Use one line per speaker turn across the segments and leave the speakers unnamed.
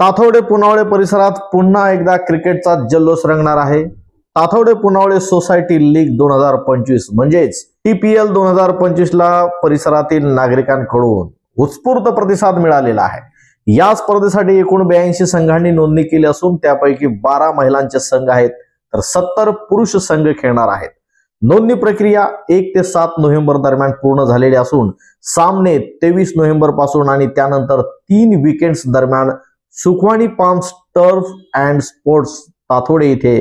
ताथवडे पुनावळे परिसरात पुन्हा एकदा क्रिकेटचा जल्लोष रंगणार आहे। ताथवडे पुनावळे सोसायटी लीग 2025 म्हणजेच TPL 2025 ला परिसरातील नागरिकांकडून उत्स्फूर्त प्रतिसाद मिळालेला आहे। या स्पर्धेसाठी एकूण 82 संघांनी नोंदणी केली असून त्यापैकी 12 महिलांचे संघ आहेत तर 70 पुरुष संघ खेळणार आहेत। नोंदणी प्रक्रिया 1 ते 7 नोव्हेंबर दरम्यान पूर्ण झालेली असून सामने 23 नोव्हेंबर पासून आणि त्यानंतर 3 वीकेंड्स दरम्यान Sukhwani palms turf and sports ताथोडे येथे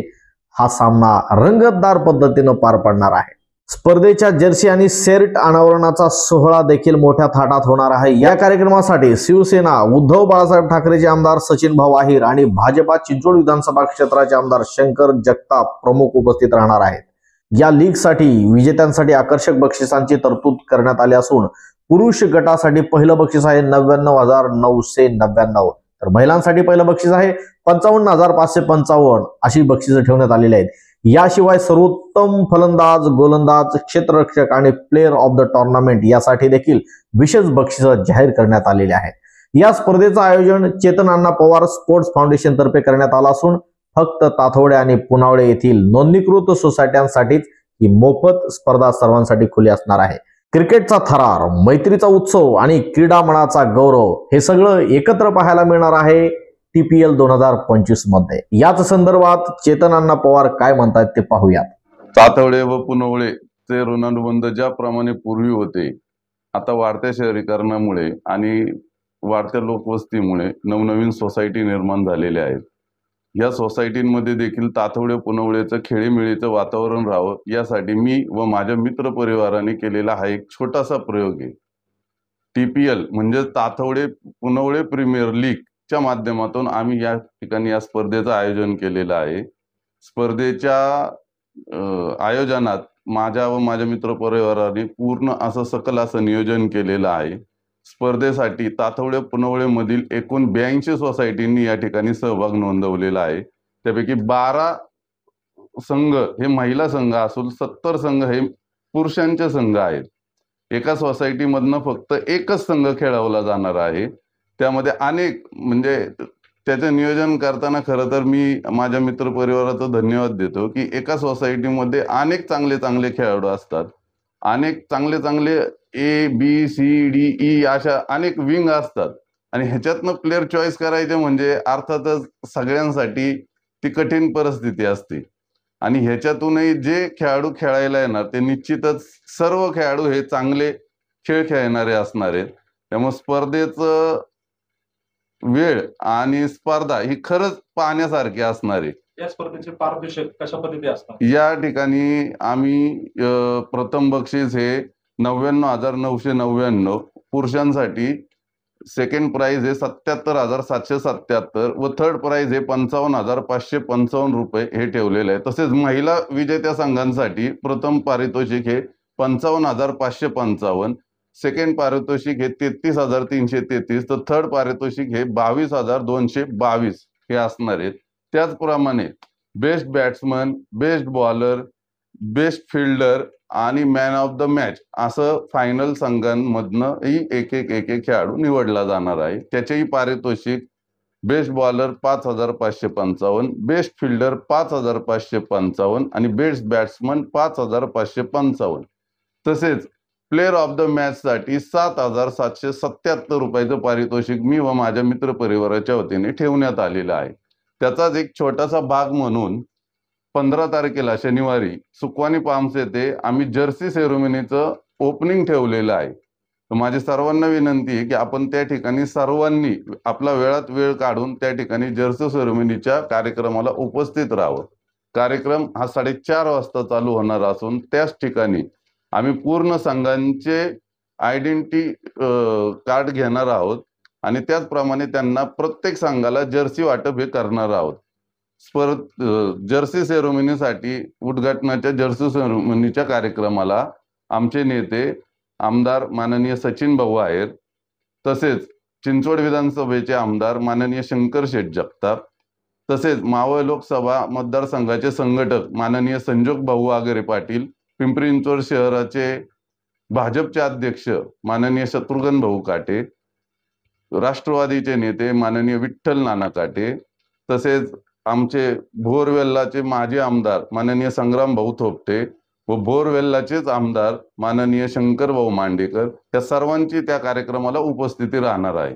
हा सामना रंगतदार पद्धतीने पार पडणार आहे। स्पर्धेच्या जर्सी आणि शर्ट अनावरणाचा सोहळा देखील मोठ्या थाटात होणार आहे। या कार्यक्रमासाठी शिवसेना उद्धव बाळासाहेब ठाकरेचे आमदार सचिन भाऊ आहिर आणि भाजपा चिंचवड विधानसभा क्षेत्राचे आमदार शंकर जगताप प्रमुख उपस्थित राहणार आहेत। या लीग साठी विजेत्यांसाठी आकर्षक बक्षिसांची तरतूद करण्यात आली असून पुरुष गटासाठी पहिलं बक्षीस आहे 99,999 तर महिलांसाठी पहिलं बक्षीस आहे 55,555 अशी बक्षिसे ठेवण्यात आलेली आहेत। याशिवाय सर्वोत्तम फलंदाज, गोलंदाज, क्षेत्ररक्षक आणि प्लेयर ऑफ द टुर्नामेंट यासाठी देखील विशेष बक्षिसे जाहीर करण्यात आलेली आहेत। या स्पर्धेचं आयोजन चेतन अण्णा पवार स्पोर्ट्स फाउंडेशन तर्फे करण्यात आलं असून फक्त ताथवडे आणि पुनावळे येथील नोंदणीकृत सोसायट्यांसाठीच ही मोफत स्पर्धा सर्वांसाठी खुली असणार आहे। क्रिकेटचा थरार, मैत्रीचा उत्सव आणि क्रीडा मनाचा गौरव हे सगळं एकत्र पाहायला मिळणार आहे TPL 2025 मध्ये। याच संदर्भात चेतन अण्णा पवार काय म्हणतात ते पाहूयात।
ताथवडे व पुनावळे चे ऋणानुबंध ज्याप्रमाणे पूर्वी होते, आता वाढत्या शहरीकरणामुळे आणि वाढत्या लोकवस्तीमुळे नवनवीन सोसायटी निर्माण झालेल्या आहेत। या सोसायटींमध्ये देखील ताथवडे पुनावळेचं खेळीमेळीचं वातावरण राहावं यासाठी मी व माझ्या मित्र परिवाराने केलेला हा एक छोटासा प्रयोग आहे। TPL म्हणजे ताथवडे पुनावळे प्रीमियर लीग च्या माध्यमातून आम्ही या ठिकाणी या स्पर्धेचं आयोजन केलेलं आहे। स्पर्धेच्या आयोजनात माझ्या व माझ्या मित्र परिवाराने पूर्ण असं सकल असं नियोजन केलेलं आहे। स्पर्धेसाठी ताथवडे पुनावळे मधील एकूण 82 सोसायटींनी या ठिकाणी सहभाग नोंदवलेला आहे। त्यापैकी 12 संघ हे महिला संघ असून 70 संघ हे पुरुषांचे संघ आहेत। एका सोसायटी मधनं फक्त एकच संघ खेळवला जाणार आहे। त्यामध्ये अनेक म्हणजे त्याचे नियोजन करताना खरं तर मी माझ्या मित्र परिवाराचा धन्यवाद देतो की एका सोसायटीमध्ये अनेक चांगले चांगले खेळाडू असतात, अनेक चांगले चांगले ABCDE अशा अनेक विंग असतात आणि ह्याच्यातनं प्लेयर चॉईस करायचे म्हणजे अर्थातच सगळ्यांसाठी ती कठीण परिस्थिती असते आणि ह्याच्यातूनही जे खेळाडू खेळायला येणार ते निश्चितच सर्व खेळाडू हे चांगले खेळ खेळणारे असणार आहेत। त्यामुळे स्पर्धेचं वेळ आणि स्पर्धा ही खरंच पाहण्यासारखी असणार आहे।
या स्पर्धेचे पारितोषिक कशा पद्धतीने असणार?
या ठिकाणी आम्ही प्रथम बक्षीस हे 99,999 पुरुषांसाठी, सेकंड प्राइज हे 77,777 व थर्ड प्राइज हे 55,555 रुपये हे ठेवलेले आहे। तसेच महिला विजेत्या संघांसाठी प्रथम पारितोषिक हे 55,555, सेकंड पारितोषिक हे 33,333 तर थर्ड पारितोषिक हे 22,222 हे असणार आहे। त्याचप्रमाणे best batsman, best bowler, best fielder आणि मॅन ऑफ द मॅच असं फायनल संघांमधनंही एक खेळाडू निवडला जाणार आहे। त्याचेही पारितोषिक बेस्ट बॉलर 5,555, बेस्ट फिल्डर 5,555 आणि बेस्ट बॅट्समन 5,555 तसेच प्लेयर ऑफ द मॅच साठी 7,777 रुपयाचं पारितोषिक मी व माझ्या मित्र परिवाराच्या वतीने ठेवण्यात आलेलं आहे। त्याचाच एक छोटासा भाग म्हणून 15 तारखेला शनिवारी सुखवानी पाम्स येथे आम्ही जर्सी सेरेमनीचं ओपनिंग ठेवलेलं आहे। तर माझी सर्वांना विनंती आहे की आपण त्या ठिकाणी सर्वांनी आपला वेळात वेळ काढून त्या ठिकाणी जर्सी सेरेमनीच्या कार्यक्रमाला उपस्थित राहावं। कार्यक्रम हा 4:30 वाजता चालू होणार असून त्याच ठिकाणी आम्ही पूर्ण संघांचे आयडेंटिटी कार्ड घेणार आहोत आणि त्याचप्रमाणे त्यांना प्रत्येक संघाला जर्सी वाटप हे करणार आहोत। जर्सी सेरेमनीसाठी उद्घाटनाच्या जर्सी सेरेमनीच्या कार्यक्रमाला आमचे नेते आमदार माननीय सचिन भाऊ आहिर, तसेच चिंचवड विधानसभेचे आमदार माननीय शंकर शेठ जगताप, तसेच मावळ लोकसभा मतदारसंघाचे संघटक माननीय संजोग भाऊ आगरे पाटील, पिंपरी चिंचवड शहराचे भाजपचे अध्यक्ष माननीय शत्रुघ्न भाऊ काटे, राष्ट्रवादीचे नेते माननीय विठ्ठल नाना काटे, तसेच आमचे भोरवेल्लाचे माजी आमदार माननीय संग्राम भाऊ थोपटे व भोरवेल्लाचेच आमदार माननीय शंकर भाऊ मांडेकर, त्या सर्वांची त्या कार्यक्रमाला उपस्थिती राहणार आहे.